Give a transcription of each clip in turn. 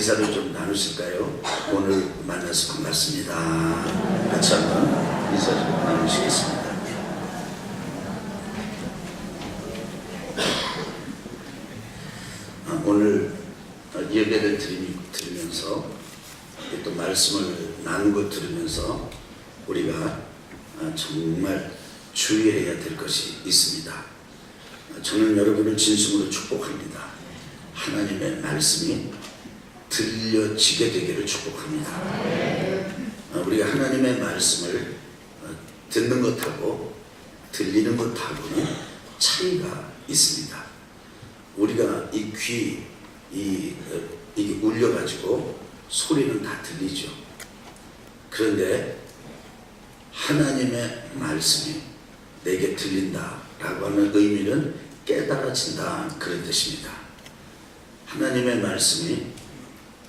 인사를 좀 나누실까요? 오늘 만나서 반갑습니다. 같이 한번 인사 좀 나누시겠습니다. 오늘 예배를 드리면서 또 말씀을 나누고 들으면서 우리가 정말 주의해야 될 것이 있습니다. 저는 여러분을 진심으로 축복합니다. 하나님의 말씀이 들려지게 되기를 축복합니다. 우리가 하나님의 말씀을 듣는 것하고 들리는 것하고는 차이가 있습니다. 우리가 이 귀, 이게 울려가지고 소리는 다 들리죠. 그런데 하나님의 말씀이 내게 들린다라고 하는 의미는 깨달아진다, 그런 뜻입니다. 하나님의 말씀이,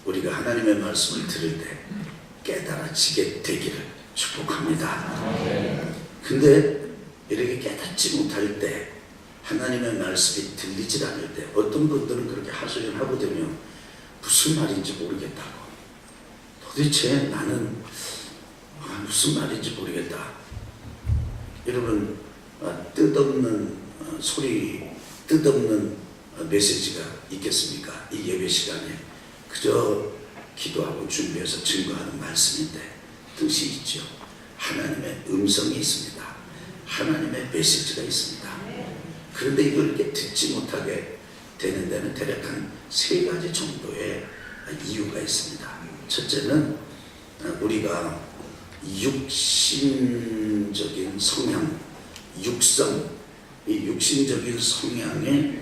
우리가 하나님의 말씀을 들을 때 깨달아지게 되기를 축복합니다. 근데 이렇게 깨닫지 못할 때, 하나님의 말씀이 들리질 않을 때, 어떤 분들은 그렇게 하소연하고 되면 무슨 말인지 모르겠다고, 도대체 나는 무슨 말인지 모르겠다. 여러분, 뜻없는 소리, 뜻없는 메시지가 있겠습니까? 이 예배 시간에 그저 기도하고 준비해서 증거하는 말씀인데 뜻이 있죠. 하나님의 음성이 있습니다. 하나님의 메시지가 있습니다. 그런데 이걸 이렇게 듣지 못하게 되는 데는 대략 한 3가지 정도의 이유가 있습니다. 첫째는 우리가 육신적인 성향, 육성, 이 육신적인 성향에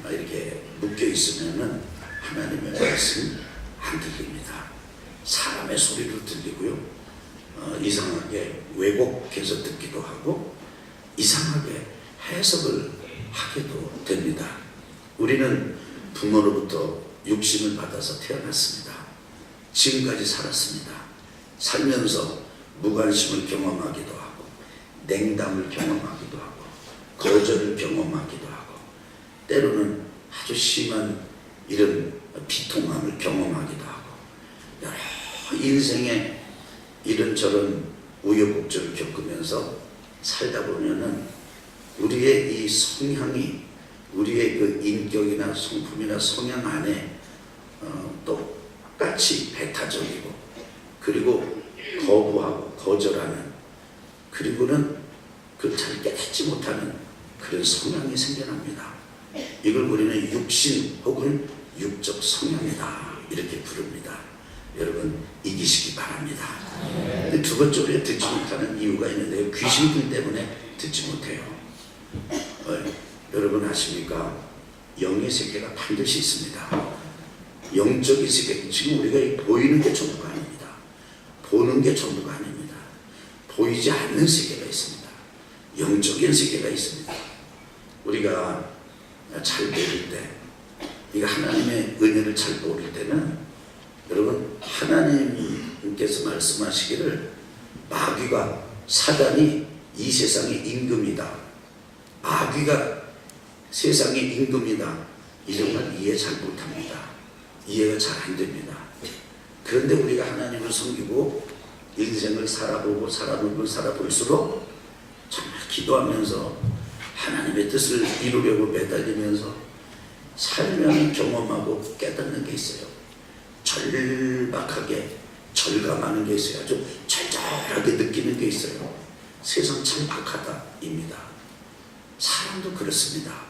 이렇게 묶여 있으면은 하나님의 말씀 안 들립니다. 사람의 소리로 들리고요, 이상하게 왜곡해서 듣기도 하고 이상하게 해석을 하게도 됩니다. 우리는 부모로부터 육신을 받아서 태어났습니다. 지금까지 살았습니다. 살면서 무관심을 경험하기도 하고, 냉담을 경험하기도 하고, 거절을 경험하기도 하고, 때로는 아주 심한 이런 비통함을 경험하기도 하고, 여러 인생의 이런저런 우여곡절을 겪으면서 살다 보면은 우리의 이 성향이, 우리의 그 인격이나 성품이나 성향 안에 똑같이 배타적이고, 그리고 거부하고 거절하는, 그리고는 그 잘 깨닫지 못하는 그런 성향이 생겨납니다. 이걸 우리는 육신 혹은 육적 성향이다, 이렇게 부릅니다. 여러분, 이기시기 바랍니다. 근데 두 번째로 듣지 못하는 이유가 있는데요, 귀신들 때문에 듣지 못해요. 여러분 아십니까? 영의 세계가 반드시 있습니다. 영적인 세계, 지금 우리가 보이는 게 전부가 아닙니다. 보는 게 전부가 아닙니다. 보이지 않는 세계가 있습니다. 영적인 세계가 있습니다. 우리가 잘 모를 때, 우리가 하나님의 은혜를 잘 모를 때는, 여러분, 하나님께서 말씀하시기를 마귀가, 사단이 이 세상의 임금이다, 마귀가 세상의 임금이다, 이런 걸 이해 잘 못합니다. 이해가 잘 안 됩니다. 그런데 우리가 하나님을 섬기고 인생을 살아보고 살아볼수록 정말 기도하면서 하나님의 뜻을 이루려고 매달리면서 살면 경험하고 깨닫는 게 있어요. 절박하게 절감하는 게 있어요. 아주 절절하게 느끼는 게 있어요. 세상 참 악하다입니다. 사람도 그렇습니다.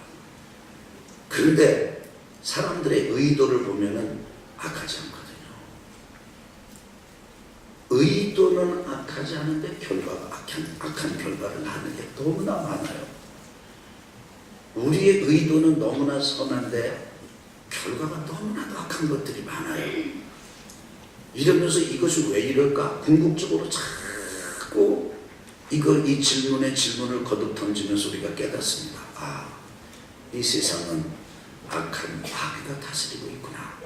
그런데 사람들의 의도를 보면은 악하지 않거든요. 의도는 악하지 않은데 결과가 악한 결과를 낳는 게 너무나 많아요. 우리의 의도는 너무나 선한데 결과가 너무나도 악한 것들이 많아요. 이러면서 이것이 왜 이럴까? 궁극적으로 자꾸 이 질문을 거듭 던지면서 우리가 깨닫습니다. 이 세상은 악한 마귀가 다스리고 있구나.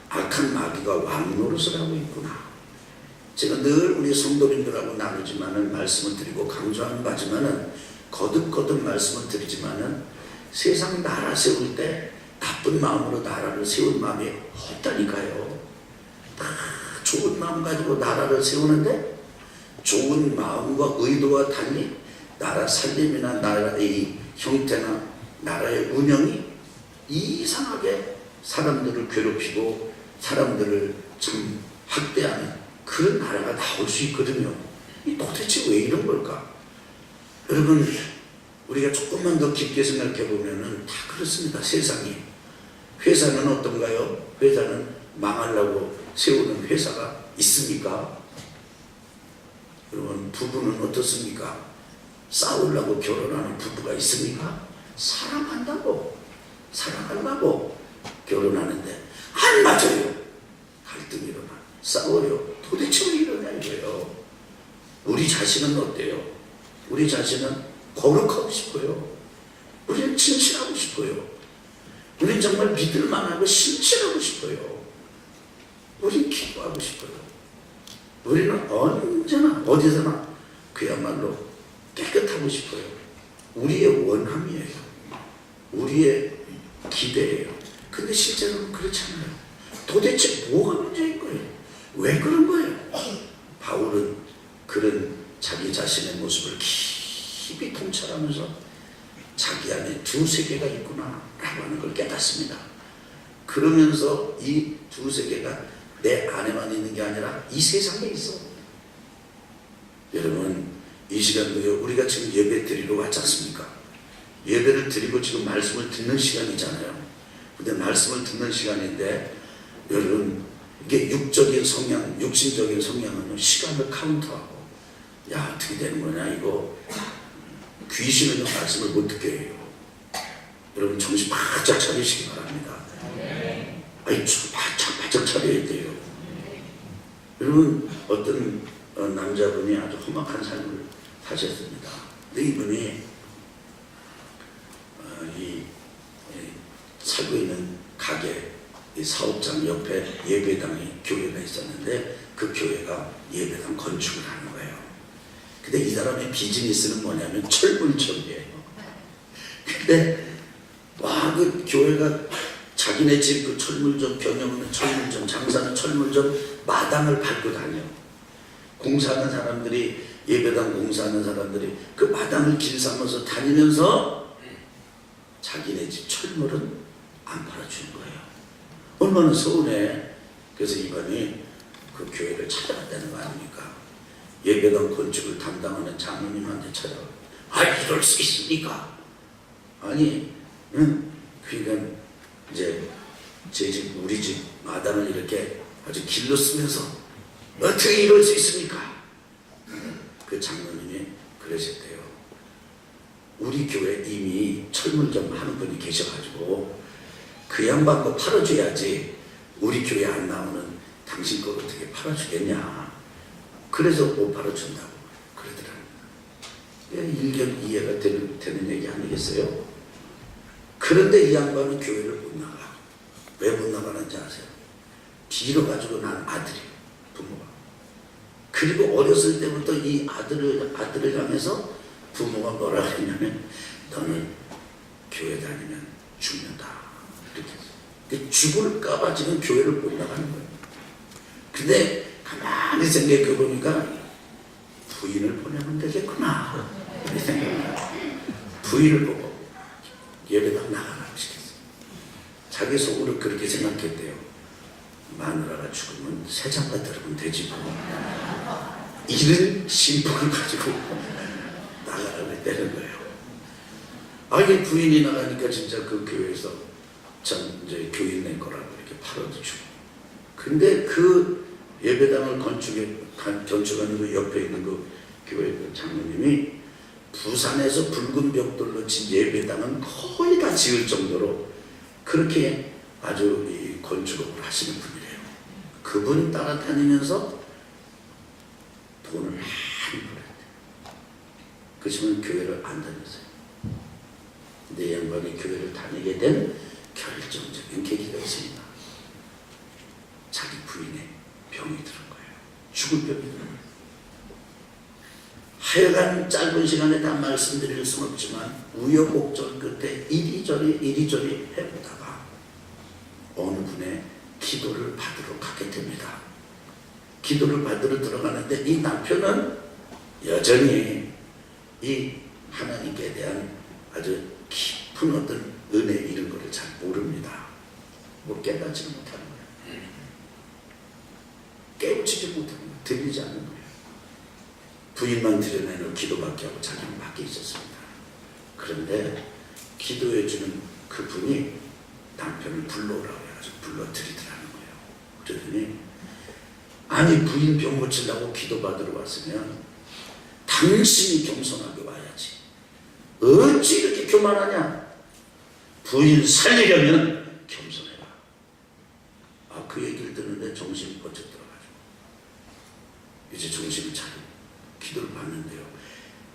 악한 마귀가 왕노릇을 하고 있구나. 제가 늘 우리 성도님들하고 나누지만은, 말씀을 드리고 강조하는 바지만은, 거듭 말씀을 드리지만은, 세상 나라 세울 때 나쁜 마음으로 나라를 세운 마음이 없다니까요. 다 좋은 마음 가지고 나라를 세우는데 좋은 마음과 의도와 달리 나라 살림이나 나라의 형태나 나라의 운영이 이상하게 사람들을 괴롭히고 사람들을 참 학대하는 그런 나라가 나올 수 있거든요. 이 도대체 왜 이런 걸까? 여러분, 우리가 조금만 더 깊게 생각해 보면은 다 그렇습니다. 세상이. 회사는 어떤가요? 회사는 망하려고 세우는 회사가 있습니까? 여러분, 부부는 어떻습니까? 싸우려고 결혼하는 부부가 있습니까? 사랑한다고, 사랑하려고 결혼하는데 안 맞아요. 갈등이 일어나, 싸워요. 도대체 왜 이러냐 이거예요. 우리 자신은 어때요? 우리 자신은 거룩하고 싶어요. 우리는 진실하고 싶어요. 우리는 정말 믿을만하고 신실하고 싶어요. 우리는 기도하고 싶어요. 우리는 언제나 어디서나 그야말로 깨끗하고 싶어요. 우리의 원함이에요. 우리의 기대예요. 근데 실제로는 그렇지 않아요. 도대체 뭐가 문제인 거예요? 왜 그런 거예요? 바울은 그런 자기 자신의 모습을 깊이 통찰하면서 자기 안에 두 세계가 있구나 라고 하는 걸 깨닫습니다. 그러면서 이 두 세계가 내 안에만 있는 게 아니라 이 세상에 있어. 여러분, 이 시간도요, 우리가 지금 예배 드리러 왔지 않습니까? 예배를 드리고 지금 말씀을 듣는 시간이잖아요. 근데 말씀을 듣는 시간인데 여러분, 이게 육적인 성향, 육신적인 성향은 시간을 카운트하고, 야, 어떻게 되는 거냐 이거, 귀신은 말씀을 못 듣게 해요. 여러분, 정신 바짝 차리시기 바랍니다. 아니, 바짝 차려야 돼요. 여러분, 어떤 남자분이 아주 험악한 삶을 사셨습니다. 근데 이분이 살고 있는 가게 사업장 옆에 예배당이 교회가 있었는데 그 교회가 예배당 건축을 하는 거예요. 근데 이 사람의 비즈니스는 뭐냐면 철물점이에요. 근데 와, 그 교회가 자기네 집 그 철물점, 경영은 철물점, 장사는 철물점 마당을 밟고 다녀. 공사하는 사람들이, 예배당 공사하는 사람들이 그 마당을 길 삼아서 다니면서 자기네 집 철물은 안 팔아주는 거예요. 얼마나 서운해. 그래서 이번에 그 교회를 찾아갔다는 거 아닙니까? 예배당 건축을 담당하는 장로님한테 찾아가. 아, 이럴 수 있습니까? 아니, 그러니까 이제 제 집, 우리 집 마당을 이렇게 아주 길로 쓰면서 어떻게 이럴 수 있습니까? 그 장로님이 그러셨대요. 우리 교회 이미 철물점 하는 분이 계셔가지고 그 양반 거 팔아줘야지 우리 교회 안 나오는 당신 거 어떻게 팔아주겠냐. 그래서 못 팔아준다고 그러더라고요. 일견 이해가 되는 얘기 아니겠어요? 그런데 이 양반은 교회를 못 나가. 왜 못 나가는지 아세요? 빌어가지고 난 아들이에요. 부모가. 그리고 어렸을 때부터 이 아들을 향해서 부모가 뭐라 했냐면 너는 교회 다니면 죽는다. 이렇게 죽을까봐 지금 교회를 못 나가는 거예요. 근데 가만히 생각해 보니까 부인을 보내면 되겠구나. 이렇게 생각해요. 부인을 보고 예배당 나가라고 시켰어요. 자기 속으로 그렇게 생각했대요. 마누라가 죽으면 새 장가 들으면 되지 뭐. 이런 신분을 가지고 나가라고 했다는 거예요. 아, 이게 부인이 나가니까 진짜 그 교회에서 참 이제 교인 낸 거라고 이렇게 팔아도 주고. 근데 그 예배당을 건축하는 그 옆에 있는 그 교회 그 장로님이 부산에서 붉은 벽돌로 진 예배당은 거의 다 지을 정도로 그렇게 아주 이 건축업을 하시는 분이래요. 그분 따라다니면서 돈을 많이 벌었대요. 그렇지만 교회를 안 다녔어요. 근데 양반이 교회를 다니게 된 결정적인 계기가 있습니다. 자기 부인의 병이 들은 거예요. 죽을 병이 들은 거예요. 하여간 짧은 시간에 다 말씀드릴 수는 없지만 우여곡절 끝에 이리저리 해보다가 어느 분의 기도를 받으러 가게 됩니다. 기도를 받으러 들어가는데 이 남편은 여전히 이 하나님께 대한 아주 깊은 어떤 은혜 이런 거를 잘 모릅니다. 뭐 깨닫지는 못하는 거예요. 깨우치지 못하는 거예요. 들리지 않는 거예요. 부인만 드러내는 기도밖에 하고 자기는 밖에 있었습니다. 그런데 기도해주는 그분이 남편을 불러오라고 해가지고 불러드리더라는 거예요. 그러더니 아니 부인 병 고치려고 기도받으러 왔으면 당신이 겸손하게 와야지. 어찌 이렇게 교만하냐. 부인 살리려면 겸손해라. 그 얘기를 듣는데 정신이 번쩍 들어가지고 이제 정신을 차리고 기도를 받는데요.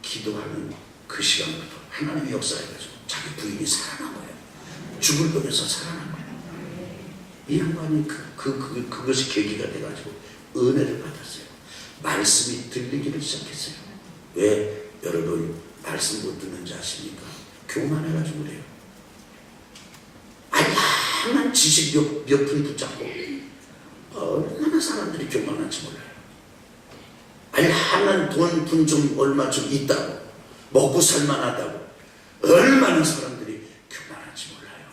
기도하는 그 시간부터 하나님의 역사해가지고 자기 부인이 살아난 거예요. 죽을 뻔해서 살아난 거예요. 이 양반이 그것이 계기가 돼가지고 은혜를 받았어요. 말씀이 들리기를 시작했어요. 왜 여러분 말씀 못 듣는지 아십니까? 교만해가지고 그래요. 다양한 지식 몇 푼 붙잡고 얼마나 사람들이 교만한지 몰라요. 다양한 돈 좀 얼마 좀 있다고 먹고 살만하다고 얼마나 사람들이 교만한지 몰라요.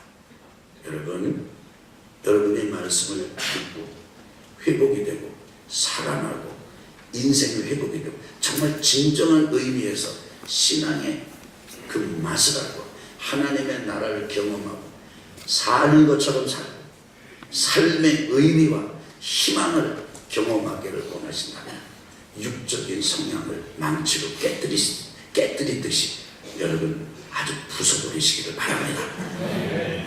여러분의 말씀을 듣고 회복이 되고 살아나고 인생을 회복이 되고 정말 진정한 의미에서 신앙의 그 맛을 알고 하나님의 나라를 경험하고 사는 것처럼 살고 삶의 의미와 희망을 경험하기를 원하신다면 육적인 성향을 망치로 깨뜨리듯이 여러분 아주 부숴버리시기를 바랍니다.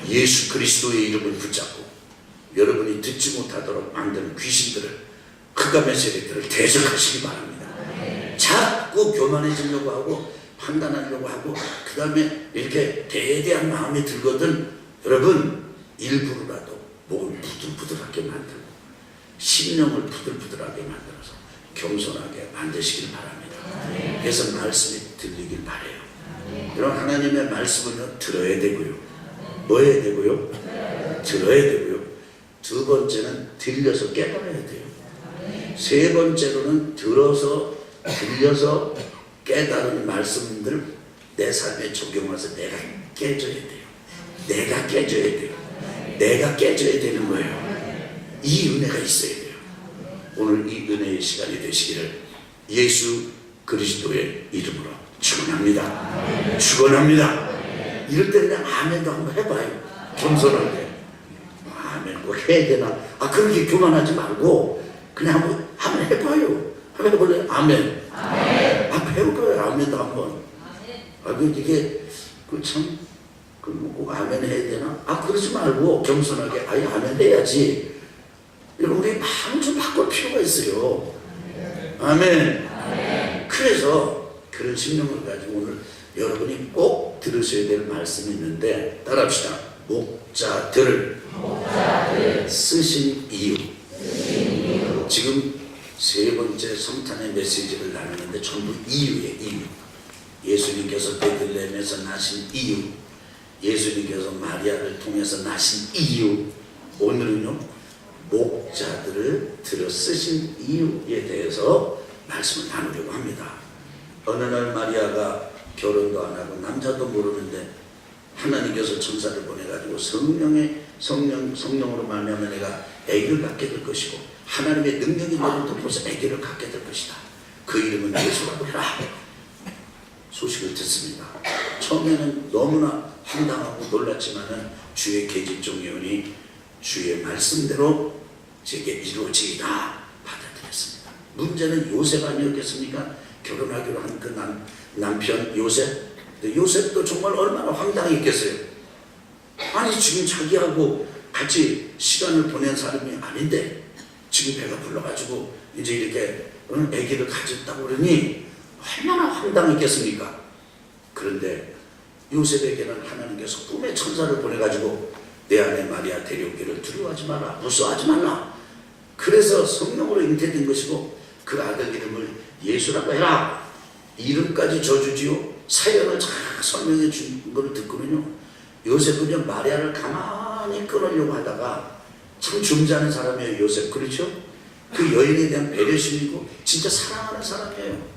예수 그리스도의 이름을 붙잡고 여러분이 듣지 못하도록 만드는 귀신들을 흑암의 세력들을 대적하시기 바랍니다. 자꾸 교만해지려고 하고 판단하려고 하고 그 다음에 이렇게 대대한 마음이 들거든 여러분 일부러라도 목을 부들부들하게 만들고 심령을 부들부들하게 만들어서 겸손하게 만드시길 바랍니다. 그래서 말씀이 들리길 바라요. 그럼 하나님의 말씀을 들어야 되고요. 뭐 해야 되고요? 들어야 되고요. 두 번째는 들려서 깨달아야 돼요. 세 번째로는 들어서 깨달은 말씀들 내 삶에 적용해서 내가 깨져야 돼요. 내가 깨져야 되는 거예요. 이 은혜가 있어야 돼요. 오늘 이 은혜의 시간이 되시기를 예수 그리스도의 이름으로 축원합니다. 축원합니다. 이럴 때 그냥 아멘도 한번 해봐요. 겸손하게. 아멘 꼭 해야 되나? 그렇게 교만하지 말고 그냥 한번 해봐요. 한번 해볼래요? 아멘. 한번 해볼까요? 아멘도 한번. 이게 참 꼭 아멘 해야 되나? 그러지 말고 겸손하게 아예 아멘 해야지. 우리 마음 좀 바꿀 필요가 있어요. 아멘. 그래서 그런 심령을 가지고 오늘 여러분이 꼭 들으셔야 될 말씀이 있는데 따라합시다. 목자들을 쓰신 이유. 지금 세 번째 성탄의 메시지를 나누는데 전부 이유예요. 이유. 예수님께서 베들레헴에서 나신 이유, 예수님께서 마리아를 통해서 나신 이유. 오늘은요 목자들을 들어 쓰신 이유에 대해서 말씀을 나누려고 합니다. 어느 날 마리아가 결혼도 안 하고 남자도 모르는데 하나님께서 천사를 보내가지고 성령으로 말미암아 내가 아기를 갖게 될 것이고 하나님의 능력이 너를 덮어서 아기를 갖게 될 것이다. 그 이름은 예수라고 해라. 소식을 듣습니다. 처음에는 너무나 황당하고 놀랐지만은 주의 계집종 예언이 주의 말씀대로 제게 이루어지이다 받아들였습니다. 문제는 요셉 아니었겠습니까? 결혼하기로 한 그 남편 요셉. 요셉도 정말 얼마나 황당했겠어요. 지금 자기하고 같이 시간을 보낸 사람이 아닌데 지금 배가 불러가지고 이제 이렇게 아기를 가졌다고 그러니 얼마나 황당했겠습니까? 그런데 요셉에게는 하나님께서 꿈의 천사를 보내가지고 내 아내 마리아 데려오기를 두려워하지 마라, 무서워하지 말라. 그래서 성령으로 잉태된 것이고 그 아들 이름을 예수라고 해라. 이름까지 줘주지요. 사연을 잘 설명해 준 것을 듣고는요 요셉은요 마리아를 가만히 끊으려고 하다가 참 존재하는 사람이에요. 요셉. 그렇죠? 그 여인에 대한 배려심이고 진짜 사랑하는 사람이에요.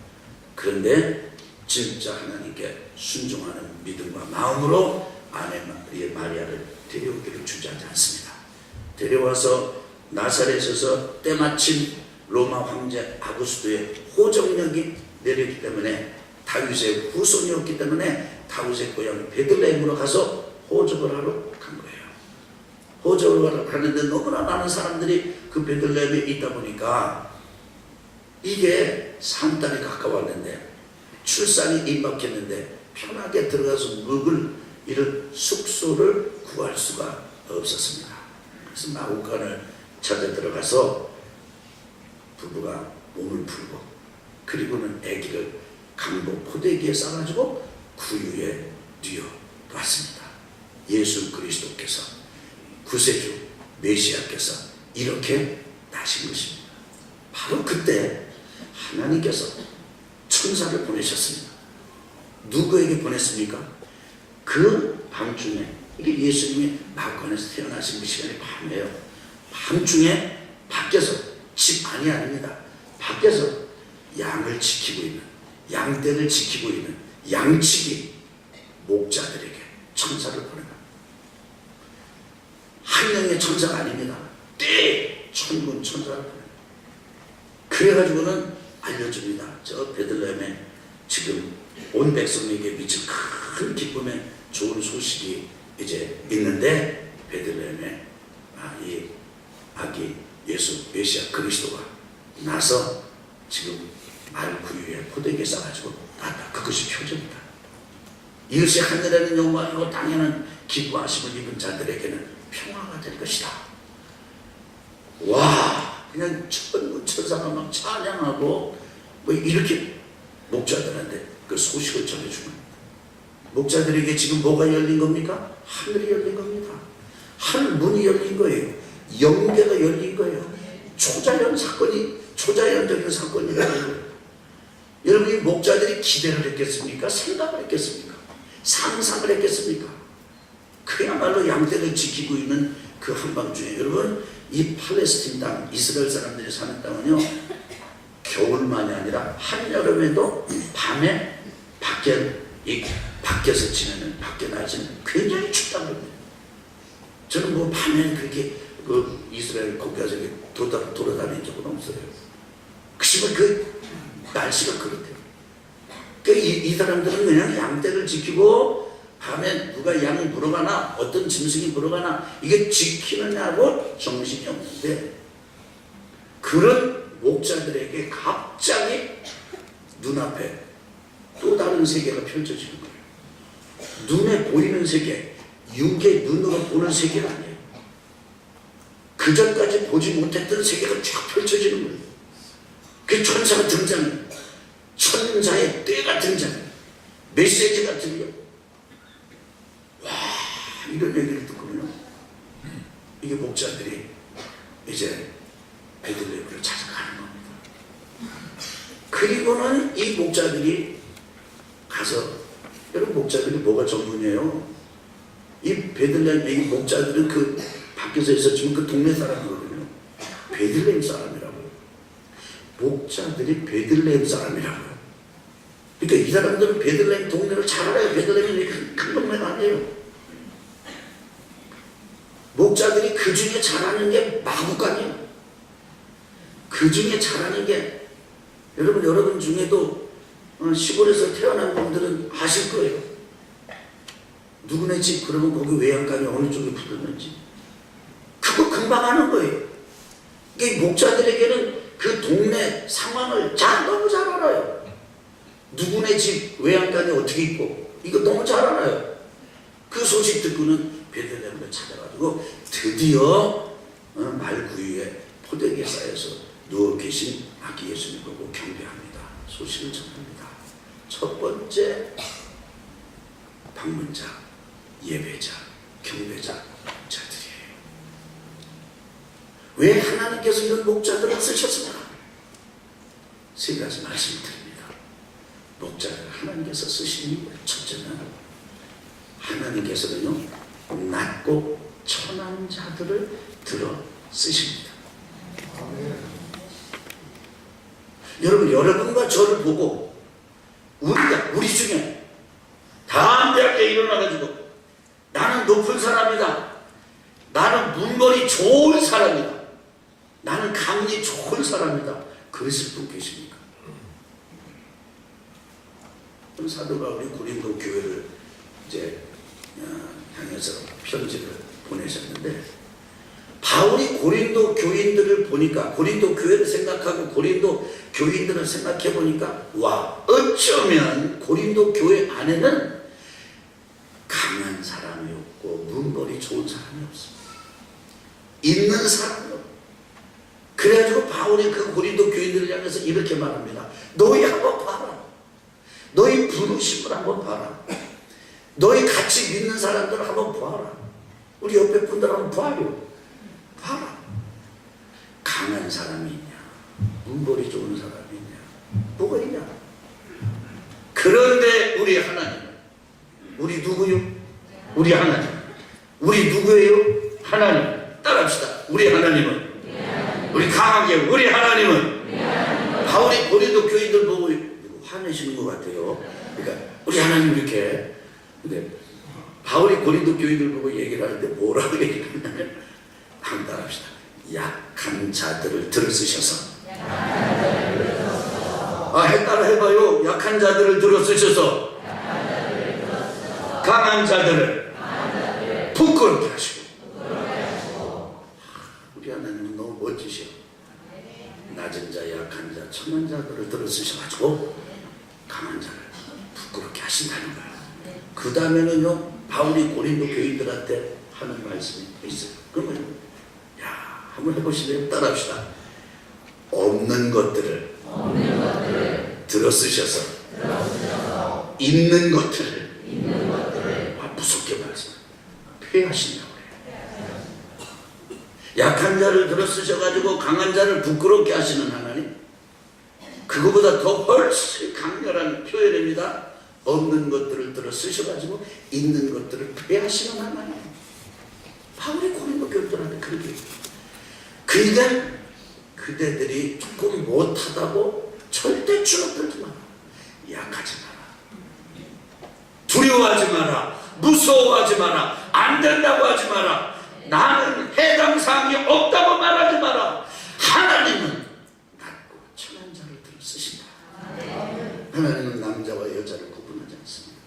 그런데 진짜 하나님께 순종하는 믿음과 마음으로 아내 마리아를 데려오기를 주저하지 않습니다. 데려와서 나사렛에서 때마침 로마 황제 아구스토의 호정력이 내렸기 때문에 다윗의 후손이었기 때문에 다윗의 고향 베들레헴으로 가서 호적을 하러 간 거예요. 호적을 하러 가는데 너무나 많은 사람들이 그 베들레헴에 있다 보니까 이게 산딸이 가까웠는데 출산이 임박했는데 편하게 들어가서 묵을 이런 숙소를 구할 수가 없었습니다. 그래서 마구간을 찾아 들어가서 부부가 몸을 풀고 그리고는 아기를 강도 포대기에 싸가지고 구유에 뛰어 왔습니다. 예수 그리스도께서 구세주 메시아께서 이렇게 나신 것입니다. 바로 그때 하나님께서 천사를 보내셨습니다. 누구에게 보냈습니까? 그 밤중에, 이게 예수님이 마구간에서 태어나신 그 시간이 밤이에요. 밤중에 밖에서, 집 안이 아닙니다. 밖에서 양을 지키고 있는, 양떼를 지키고 있는 양치기 목자들에게 천사를 보내요. 한 명의 천사가 아닙니다. 천군 천사를 보내요. 그래가지고는 알려줍니다. 저 베들레헴에 지금 온 백성에게 미친 큰 기쁨의 좋은 소식이 이제 있는데 베들레헴에 이 아기 예수 메시아 그리스도가 나서 지금 말 구유에 포대기에 싸가지고 났다. 그것이 표적이다. 이것이 하늘에는 영광이고 땅에는 기뻐하심을 입은 자들에게는 평화가 될 것이다. 와, 그냥 천군 천사가 막 찬양하고 뭐 이렇게 목자들한테 그 소식을 전해주는, 목자들에게 지금 뭐가 열린 겁니까? 하늘이 열린 겁니다. 하늘 문이 열린 거예요. 영계가 열린 거예요. 초자연적인 사건이라고요. 여러분이 목자들이 기대를 했겠습니까? 생각을 했겠습니까? 상상을 했겠습니까? 그야말로 양떼를 지키고 있는 그 한밤중에, 여러분 이 팔레스틴 땅, 이스라엘 사람들이 사는 땅은요, 겨울만이 아니라 한여름에도 밤에 밖에서 지내는, 밖에 나지는 굉장히 춥다고 합니다. 저는 뭐 밤에 그렇게 그 이스라엘 국가에서 돌아다닌 적은 없어요. 그치만 그 날씨가 그렇대요. 그러니까 이 사람들은 그냥 양떼를 지키고 밤에 누가 양이 물어가나 어떤 짐승이 물어가나 이게 지키느냐고 정신이 없는데, 그런 목자들에게 갑자기 눈앞에 또 다른 세계가 펼쳐지는 거예요. 눈에 보이는 세계, 육의 눈으로 보는 세계가 아니에요. 그 전까지 보지 못했던 세계가 쫙 펼쳐지는 거예요. 그 천사가 등장해요. 천사의 떼가 등장해요. 메시지가 들려. 와, 이런 얘기를 듣고요, 이게 목자들이 이제 베들레헴을 찾아가는 겁니다. 그리고는 이 목자들이 가서, 여러분 목자들이 뭐가 전문이에요? 이 베들레헴 이 목자들은 그 밖에서 있었지만 그 동네 사람이거든요. 베들레헴 사람이라고요. 목자들이 베들레헴 사람이라고요. 그러니까 이 사람들은 베들레헴 동네를 잘 알아요. 베들레헴이 큰 동네가 아니에요. 목자들이 그 중에 잘하는 게 마구간이에요. 그 중에 잘하는 게, 여러분 중에도 시골에서 태어난 분들은 아실 거예요. 누구네 집 그러면 거기 외양간이 어느 쪽에 붙었는지 그거 금방 아는 거예요. 이게 목자들에게는 그 동네 상황을 너무 잘 알아요. 누구네 집 외양간이 어떻게 있고 이거 너무 잘 알아요. 그 소식 듣고는 베들레헴을 찾아가지고 드디어 말구유에 포대기에 쌓여서 누워 계신 아기 예수님 보고 경배합니다. 소식을 전합니다. 첫 번째 방문자, 예배자, 경배자 자들이에요. 왜 하나님께서 이런 목자들을 쓰셨습니까? 세 가지 말씀드립니다. 목자를 하나님께서 쓰신 이유, 첫째는 하나님께서는요, 낮고 천한 자들을 들어 쓰십니다. 여러분, 여러분과 저를 보고 우리 중에 담대하게 일어나가지고 나는 높은 사람이다, 나는 문거리 좋은 사람이다, 나는 감리 좋은 사람이다, 그랬을 분 계십니까? 사도 바울이 고린도 교회를 이제 향해서 편지를 보내셨는데, 바울이 고린도 교인들을 보니까, 고린도 교회를 생각하고 고린도 교인들을 생각해 보니까, 와, 어쩌면 고린도 교회 안에는 강한 사람이 없고 문거리 좋은 사람이 없습니다. 있는 사람이 없고. 그래가지고 바울이 그 고린도 교인들을 향해서 이렇게 말합니다. 너희 한번 봐라. 너희 부르심을 한번 봐라. 너희 같이 믿는 사람들을 한번 봐라. 우리 옆에 분들 한번 봐요. 봐라. 강한 사람이 있냐, 문거리 좋은 사람이 있냐, 뭐가 있냐. 그런데 우리 하나님은, 우리 누구요? 우리 하나님. 우리 누구예요? 하나님. 따라합시다. 우리 하나님은, 우리 강하게, 우리 하나님은. 바울이 고린도 교인들 보고 화내시는 것 같아요. 그러니까 우리 하나님 이렇게. 근데 바울이 고린도 교인들 보고 얘기를 하는데 뭐라고 얘기를 하냐면, 한번 따라합시다. 약한 자들을 들어쓰셔서. 따라 해봐요. 약한 자들을 들어쓰셔서 강한 자들을 부끄럽게 하시고. 우리 하나님은 너무 멋지셔. 낮은 자, 약한 자, 천한 자들을 들어쓰셔가지고 강한 자를 부끄럽게 하신다는 거예요. 그 다음에는요, 바울이 고린도 교인들한테 하는 말씀이 있어요. 그러면 한번 해보실래요? 따라합시다. 없는 것들을 들어쓰셔서 있는 것들을 무섭게 말씀 폐하신다고 그래요. 약한 자를 들어쓰셔가지고 강한 자를 부끄럽게 하시는 하나님, 그거보다 더 훨씬 강렬한 표현입니다. 없는 것들을 들어쓰셔가지고 있는 것들을 폐하시는 하나님. 바울이 고린도 교인들한테 그렇게 얘기해요. 그러니까 그대들이 조금 못하다고 절대 주눅들지 마라. 약하지 마라. 두려워하지 마라. 무서워하지 마라. 안 된다고 하지 마라. 나는 해당 사항이 없다고 말하지 마라. 하나님은 낮고 천한 자를 들어 쓰신다. 하나님은 남자와 여자를 구분하지 않습니다.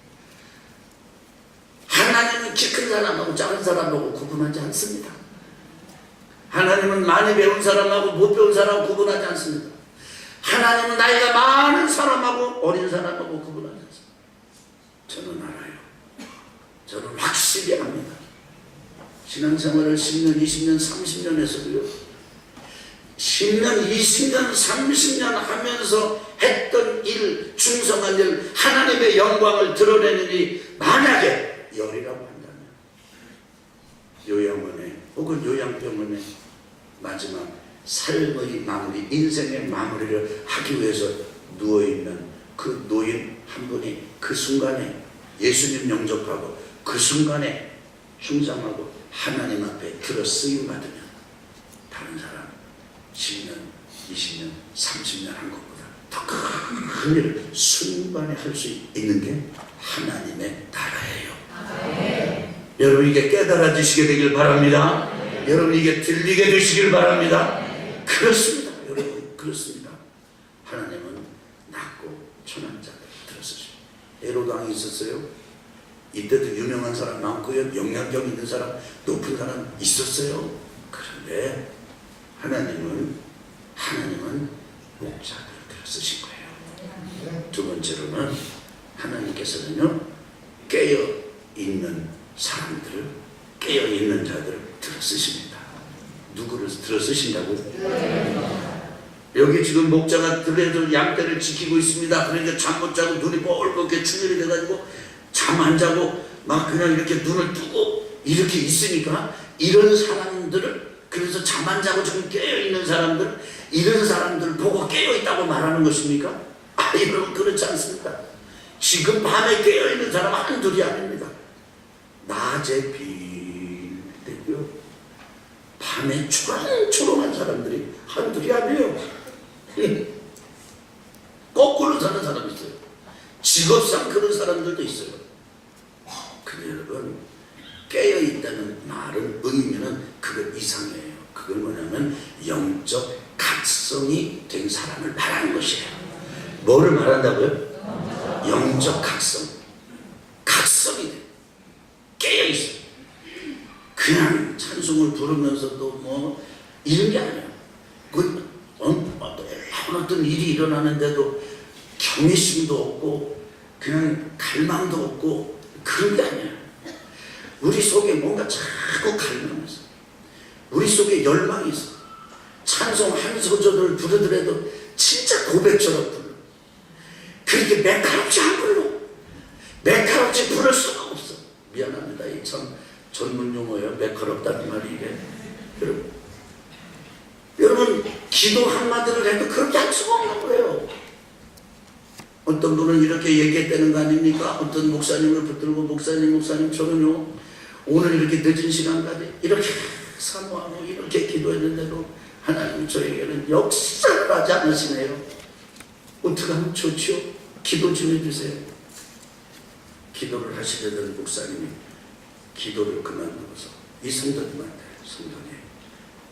하나님은 키 큰 사람하고 작은 사람하고 구분하지 않습니다. 하나님은 많이 배운 사람하고 못 배운 사람 구분하지 않습니다. 하나님은 나이가 많은 사람하고 어린 사람하고 구분하지 않습니다. 저는 알아요. 저는 확실히 압니다. 신앙생활을 10년, 20년, 30년 했어도요, 10년, 20년, 30년 하면서 했던 일, 충성한 일, 하나님의 영광을 드러내는 일이 만약에 열이라고 한다면, 요양원에 혹은 요양병원에 마지막 삶의 마무리, 인생의 마무리를 하기 위해서 누워있는 그 노인 한 분이 그 순간에 예수님 영접하고 그 순간에 충성하고 하나님 앞에 들어 쓰임받으면 다른 사람 10년, 20년, 30년 한 것보다 더 큰 일을 순간에 할 수 있는 게 하나님의 나라예요. 여러분, 이게 깨달아지시게 되길 바랍니다. 여러분, 이게 들리게 되시길 바랍니다. 그렇습니다. 여러분, 그렇습니다. 하나님은 낮고 천한 자를 들어쓰시고. 헤로드 왕이 있었어요. 이때도 유명한 사람 많고요, 영향력 있는 사람, 높은 사람 있었어요. 그런데 하나님은 목자들을 들어쓰신 거예요. 두 번째로는 하나님께서는요, 깨어있는 사람들을, 깨어있는 자들을 들어쓰십니다. 누구를 들어쓰신다고요? 여기 지금 목자가 들레들 양떼를 지키고 있습니다. 그러니까 잠 못 자고 눈이 뻘겋게 충혈이 돼가지고 잠 안 자고 막 그냥 이렇게 눈을 뜨고 이렇게 있으니까, 이런 사람들을, 그래서 잠 안 자고 지금 깨어있는 사람들, 이런 사람들을 보고 깨어있다고 말하는 것입니까? 여러분, 그렇지 않습니다. 지금 밤에 깨어있는 사람 한둘이 아닙니다. 낮에 빙 되고요, 밤에 초롱초롱한 사람들이 한둘이 아니에요. 거꾸로 사는 사람이 있어요. 직업상 그런 사람들도 있어요. 근데 여러분, 깨어있다는 말은 의미는 그거 이상이에요. 그건 뭐냐면 영적 각성이 된 사람을 말하는 것이에요. 뭐를 말한다고요? 영적 각성. 각성이 돼. 깨어있어요. 그냥 찬송을 부르면서도 뭐 이런 게 아니에요. 어떤 일이 일어나는데도 경외심도 없고 그냥 갈망도 없고 그런 게 아니에요. 우리 속에 뭔가 자꾸 갈망해서 우리 속에 열망이 있어. 찬송 한 소절을 부르더라도 진짜 고백처럼 불러. 그렇게 매카롭지 안 불러. 매카롭지 부를 수가 없어. 미안합니다. 이 참 전문 용어예요. 매카롭다는 말이 이게. 여러분 기도 한마디를 해도 그렇게 할 수가 없는 거예요. 어떤 분은 이렇게 얘기했다는 거 아닙니까? 어떤 목사님을 붙들고 목사님 저는요 오늘 이렇게 늦은 시간까지 이렇게 사모하고 이렇게 기도했는데도 하나님 저에게는 역사를 하지 않으시네요. 어떻게 하면 좋지요? 기도 좀 해주세요. 기도를 하시려던 목사님이 기도를 그만두고서 이 성도님한테 성도님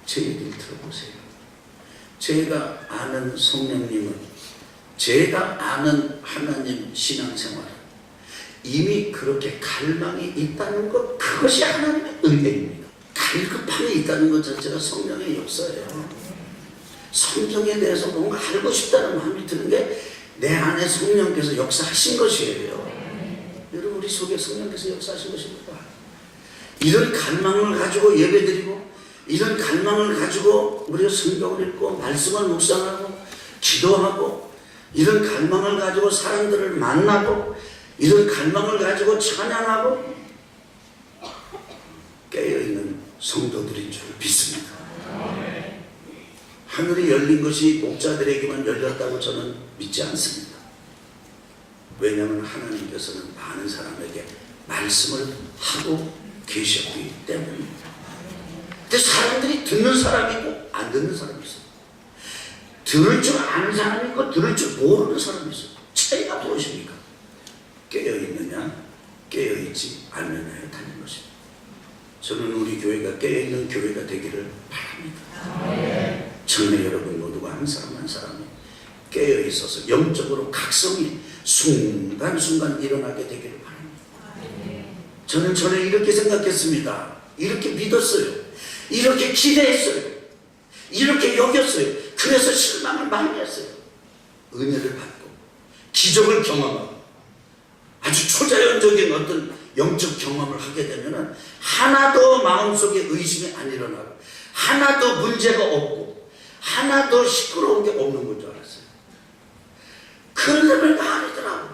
제 얘기를 들어보세요. 제가 아는 성령님은 제가 아는 하나님 신앙생활은 이미 그렇게 갈망이 있다는 것, 그것이 하나님의 은혜입니다. 갈급함이 있다는 것 자체가 성령의 역사예요. 성경에 대해서 뭔가 알고 싶다는 마음이 드는 게 내 안에 성령께서 역사하신 것이에요. 여러분 우리 속에 성령께서 역사하신 것입니다. 이런 갈망을 가지고 예배드리고 이런 갈망을 가지고 우리가 성경을 읽고 말씀을 묵상하고 기도하고 이런 갈망을 가지고 사람들을 만나고 이런 갈망을 가지고 찬양하고 깨어있는 성도들인 줄 믿습니다. 하늘이 열린 것이 목자들에게만 열렸다고 저는 믿지 않습니다. 왜냐하면 하나님께서는 많은 사람에게 말씀을 하고 계셨기 때문입니다. 근데 사람들이 듣는 사람이 있고 안 듣는 사람이 있어요. 들을 줄 아는 사람이 있고 들을 줄 모르는 사람이 있어요. 차이가 무엇입니까? 깨어있느냐 깨어있지 않느냐에 달린 것입니다. 저는 우리 교회가 깨어있는 교회가 되기를 바랍니다. 청년 여러분 모두가 한 사람 한 사람이 깨어있어서 영적으로 각성이 순간순간 일어나게 되기를 바랍니다. 저는 전에 이렇게 생각했습니다. 이렇게 믿었어요. 이렇게 기대했어요. 이렇게 여겼어요. 그래서 실망을 많이 했어요. 은혜를 받고 기적을 경험하고 아주 초자연적인 어떤 영적 경험을 하게 되면 하나도 마음속에 의심이 안 일어나고 하나도 문제가 없고 하나도 시끄러운 게 없는 건 줄 알았어요. 그러려면 다 아니더라고.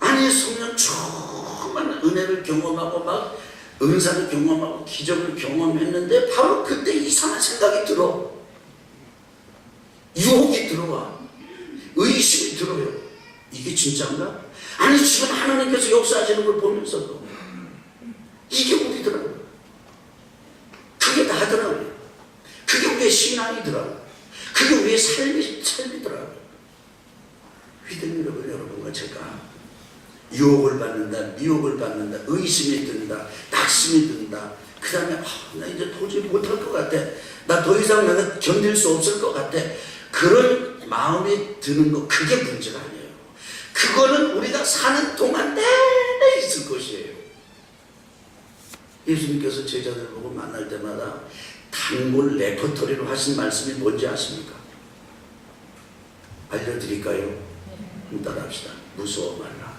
아니 성령 충만한 은혜를 경험하고 막 은사를 경험하고 기적을 경험했는데 바로 그때 이상한 생각이 들어. 유혹이 들어와. 의심이 들어요. 이게 진짜인가? 아니 지금 하나님께서 역사하시는 걸 보면서도 이게 우리더라고요. 그게 나더라고요. 그게 우리의 신앙이더라고요. 그게 우리의 삶이더라고요. 믿음 여러분과 제가 유혹을 받는다, 미혹을 받는다, 의심이 든다, 낙심이 든다. 그 다음에 나 이제 도저히 못할 것 같아. 나 더 이상 내가 견딜 수 없을 것 같아. 그런 마음이 드는 거 그게 문제가 아니에요. 그거는 우리가 사는 동안 내내 있을 것이에요. 예수님께서 제자들 보고 만날 때마다 단골 레퍼토리로 하신 말씀이 뭔지 아십니까? 알려드릴까요? 따라합시다. 무서워 말라.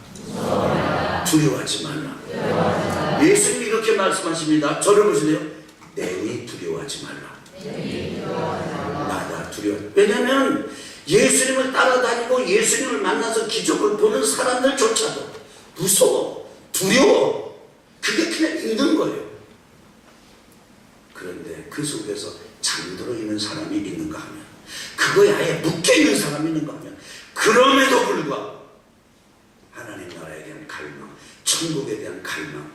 두려워하지 말라. 예수님이 이렇게 말씀하십니다. 저를 보시네요. 내니 두려워하지 말라. 나다 두려워. 왜냐하면 예수님을 따라다니고 예수님을 만나서 기적을 보는 사람들조차도 무서워, 두려워. 그게 그냥 있는 거예요. 그런데 그 속에서 잠들어 있는 사람이 있는가 하면, 그거에 아예 묶여 있는 사람이 있는가 하면, 그럼에도 불구하고 하나님 나라에 대한 갈망, 천국에 대한 갈망,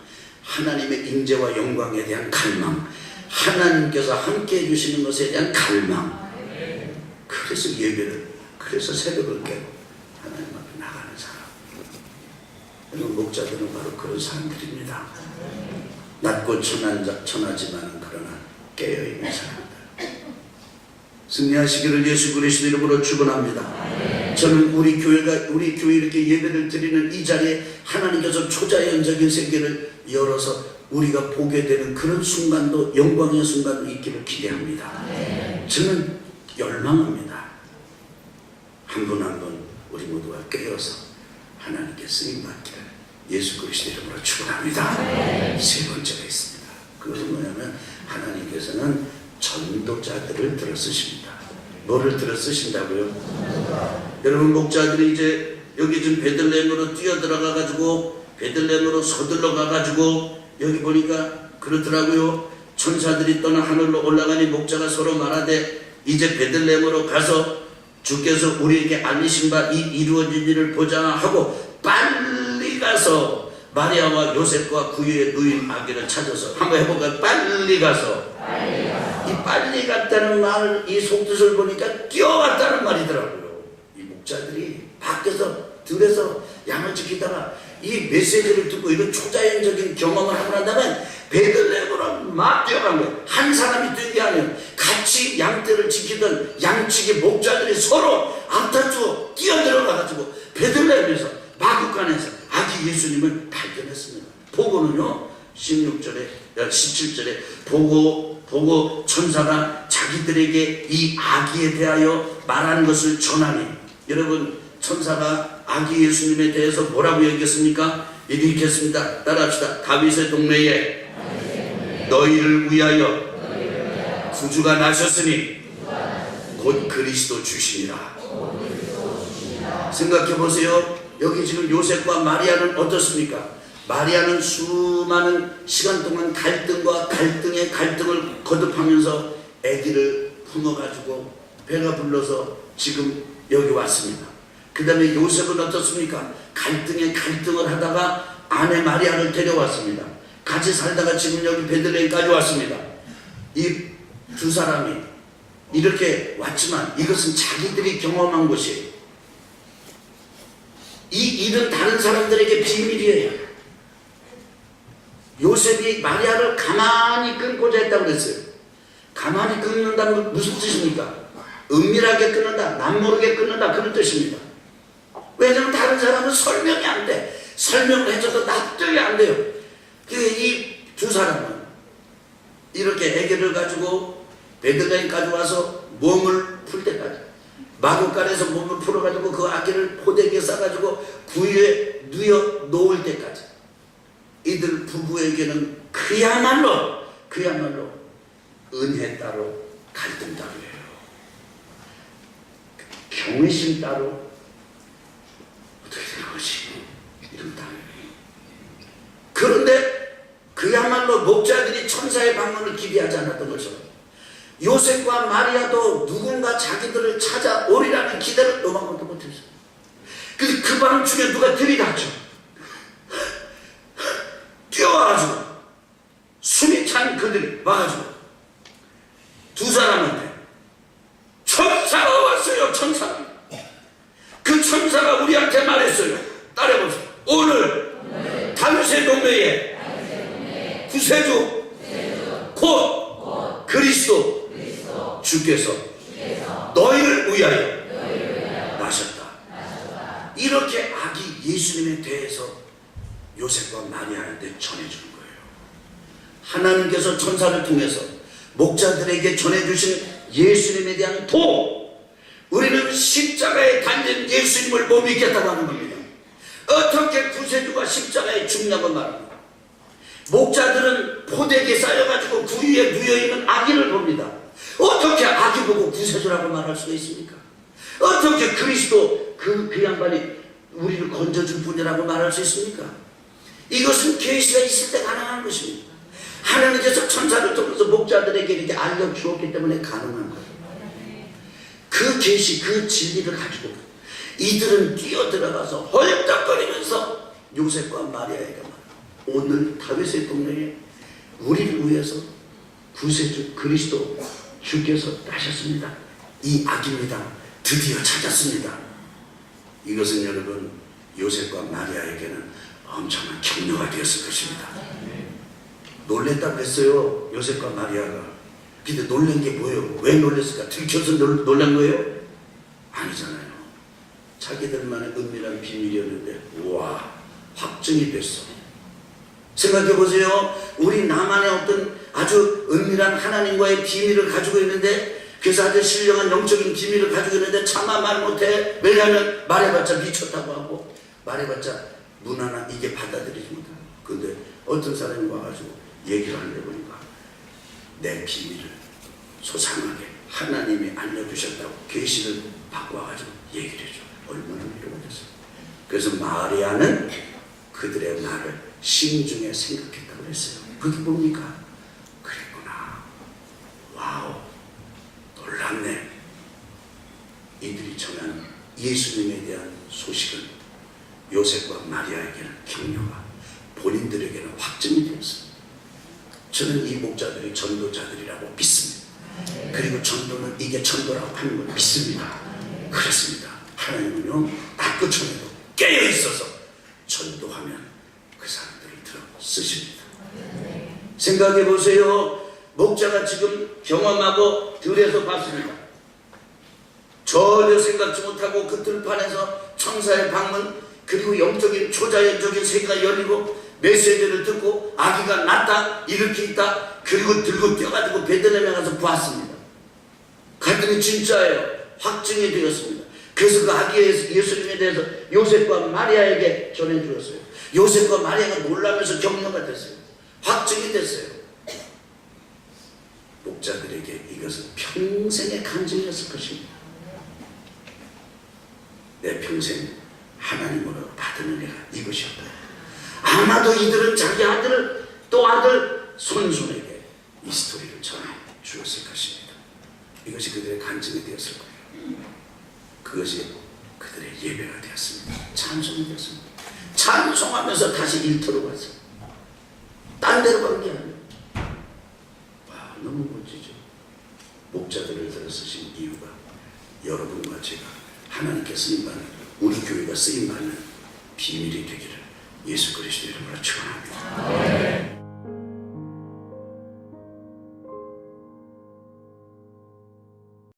하나님의 임재와 영광에 대한 갈망, 하나님께서 함께 해주시는 것에 대한 갈망. 그래서 예배를, 그래서 새벽을 깨고 하나님 앞에 나가는 사람. 여러분, 목자들은 바로 그런 사람들입니다. 낮고 천하지만 그러나 깨어있는 사람들. 승리하시기를 예수 그리스도 이름으로 축원합니다. 저는 우리 교회 이렇게 예배를 드리는 이 자리에 하나님께서 초자연적인 세계를 열어서 우리가 보게 되는 그런 순간도, 영광의 순간도 있기를 기대합니다. 저는 열망합니다. 한 분 한 분 우리 모두가 깨어서 하나님께 쓰임받기를 예수 그리스도 이름으로 축원합니다. 세 번째가 있습니다. 그것은 뭐냐면 하나님께서는 전도자들을 들어 쓰십니다. 뭐를 들어 쓰신다고요? 여러분, 목자들이 이제 여기 지금 베들레헴으로 뛰어들어가 가지고 베들레헴으로 서둘러 가 가지고 여기 보니까 그렇더라고요. 천사들이 떠나 하늘로 올라가니 목자가 서로 말하되 이제 베들레헴으로 가서 주께서 우리에게 알리신 바 이 이루어진 일을 보자 하고 빨리 가서 마리아와 요셉과 그의 누인 아기를 찾아서, 한번 해볼까요? 빨리 가서. 이 빨리 갔다는 말, 이 속뜻을 보니까 뛰어갔다는 말이더라고요. 이 목자들이 밖에서 들에서 양을 지키다가 이 메시지를 듣고 이런 초자연적인 경험을 하고 난 다음에 베들레헴으로 막 뛰어간 거예요. 한 사람이 뛴 게 아니에요. 같이 양떼를 지키던 양측의 목자들이 서로 앞다투어 뛰어들어가가지고 베들레헴에서 마구간에서 아기 예수님을 발견했습니다. 보고는요, 17절에 보고 천사가 자기들에게 이 아기에 대하여 말하는 것을 전하니, 여러분, 천사가 아기 예수님에 대해서 뭐라고 얘기했습니까? 이렇게 읽겠습니다. 따라합시다. 다윗의 동네에 너희를 위하여 구주가 나셨으니 곧 그리스도 주시니라. 생각해 보세요. 여기 지금 요셉과 마리아는 어떻습니까? 마리아는 수많은 시간 동안 갈등과 갈등의 갈등을 거듭하면서 아기를 품어가지고 배가 불러서 지금 여기 왔습니다. 그 다음에 요셉은 어떻습니까? 갈등에 갈등을 하다가 아내 마리아를 데려왔습니다. 같이 살다가 지금 여기 베들레헴까지 왔습니다. 이 두 사람이 이렇게 왔지만 이것은 자기들이 경험한 것이에요. 이 일은 다른 사람들에게 비밀이에요. 요셉이 마리아를 가만히 끊고자 했다고 그랬어요. 가만히 끊는다는 무슨 뜻입니까? 은밀하게 끊는다, 남모르게 끊는다, 그런 뜻입니다. 왜냐하면 다른 사람은 설명이 안 돼. 설명을 해줘도 납득이 안 돼요. 이 두 사람은 이렇게 아기를 가지고 베들레헴까지 와서 몸을 풀 때까지, 마구간에서 몸을 풀어가지고 그 아기를 포대기에 싸가지고 구유에 누여 놓을 때까지 이들 부부에게는 그야말로 은혜 따로 갈등 따로예요. 경외심 따로 어떻게 되는 것이 이런 따로예요. 그런데 그야말로 목자들이 천사의 방문을 기대하지 않았던 것처럼 요셉과 마리아도 누군가 자기들을 찾아오리라는 기대를 요만큼도 못했어요. 그래서 그 밤중에 누가 들이닥쳐 뛰어와가지고 숨이 찬 그들이 와가지고 두 사람한테 천사가 왔어요. 천사가. 그 천사가 우리한테 말했어요. 따라해보세요. 오늘 다윗의 동네에 구세주 곧 그리스도 주께서 너희를 위하여 나셨다. 이렇게 아기 예수님에 대해서 요셉과 마리아한테 전해주는 거예요. 하나님께서 천사를 통해서 목자들에게 전해주신 예수님에 대한 도, 우리는 십자가에 달린 예수님을 못 믿겠다고 하는 겁니다. 어떻게 구세주가 십자가에 죽냐고 말합니다. 목자들은 포대기에 쌓여가지고 구유에 누여있는 아기를 봅니다. 어떻게 아기 보고 구세주라고 말할 수가 있습니까? 어떻게 그리스도 그 양반이 우리를 건져줄 분이라고 말할 수 있습니까? 이것은 계시가 있을 때 가능한 것입니다. 하나님께서 천사를 통해서 목자들에게 이렇게 알려주었기 때문에 가능한 거예요. 그 계시, 그 진리를 가지고 이들은 뛰어들어가서 헐떡거리면서 요셉과 마리아에게 말합니다. 오늘 다윗의 동네에 우리를 위해서 구세주 그리스도 주께서 나셨습니다. 이 아기입니다. 드디어 찾았습니다. 이것은 여러분 요셉과 마리아에게는 엄청난 격려가 되었을 것입니다. 놀랬다고 했어요. 요셉과 마리아가. 근데 놀란 게 뭐예요? 왜 놀랬을까? 들켜서 놀란 거예요? 아니잖아요. 자기들만의 은밀한 비밀이었는데 우와 확증이 됐어. 생각해 보세요. 우리 나만의 어떤 아주 은밀한 하나님과의 비밀을 가지고 있는데, 그래서 아주 신령한 영적인 비밀을 가지고 있는데 차마 말 못해. 왜냐하면 말해봤자 미쳤다고 하고 말해봤자 무난한 이게 받아들이지 못하고. 근데 어떤 사람이 와가지고 얘기를 하는데 보니까 내 비밀을 소상하게 하나님이 알려주셨다고 계시를 받고 와가지고 얘기를 해줘. 얼마나 위로가 됐어요. 그래서 마리아는 그들의 말을 심중에 생각했다고 그랬어요. 그게 뭡니까? 그랬구나. 와우, 놀랍네. 이들이 전한 예수님에 대한 소식은 요셉과 마리아에게는 격려가, 본인들에게는 확증이 되었습니다. 저는 이 목자들이 전도자들이라고 믿습니다. 그리고 전도는 이게 전도라고 하는 걸 믿습니다. 그렇습니다. 하나님은요, 낮고천에도 깨어있어서 전도하면 그 사람들을 들어 쓰십니다. 생각해 보세요. 목자가 지금 경험하고 들에서 봤습니다. 전혀 생각지 못하고 그 들판에서 천사의 방문, 그리고 영적인 초자연적인 세계가 열리고 메시지를 듣고 아기가 낳다, 이렇게 있다, 그리고 들고 뛰어가지고 베들레헴에 가서 보았습니다. 갔더니 진짜예요. 확증이 되었습니다. 그래서 그 아기 예수님에 대해서 요셉과 마리아에게 전해주었어요. 요셉과 마리아가 놀라면서 격려가 됐어요. 확증이 됐어요. 목자들에게 이것은 평생의 간증이었을 것입니다. 내 평생 하나님으로 받은 은혜가 이것이었다. 아마도 이들은 자기 아들을, 또 아들, 손손에게 이 스토리를 전해 주었을 것입니다. 이것이 그들의 간증이 되었을 거예요. 그것이 그들의 예배가 되었습니다. 찬송이 되었습니다. 찬송하면서 다시 일터로 갔어요. 딴 데로 간 게 아니에요. 와, 너무 멋지죠. 목자들을 들어 쓰신 이유가 여러분과 제가 하나님께 쓰임받는, 우리 교회가 쓰임받는 비밀이 되기를 예수 그리스도 이름으로 축원합니다.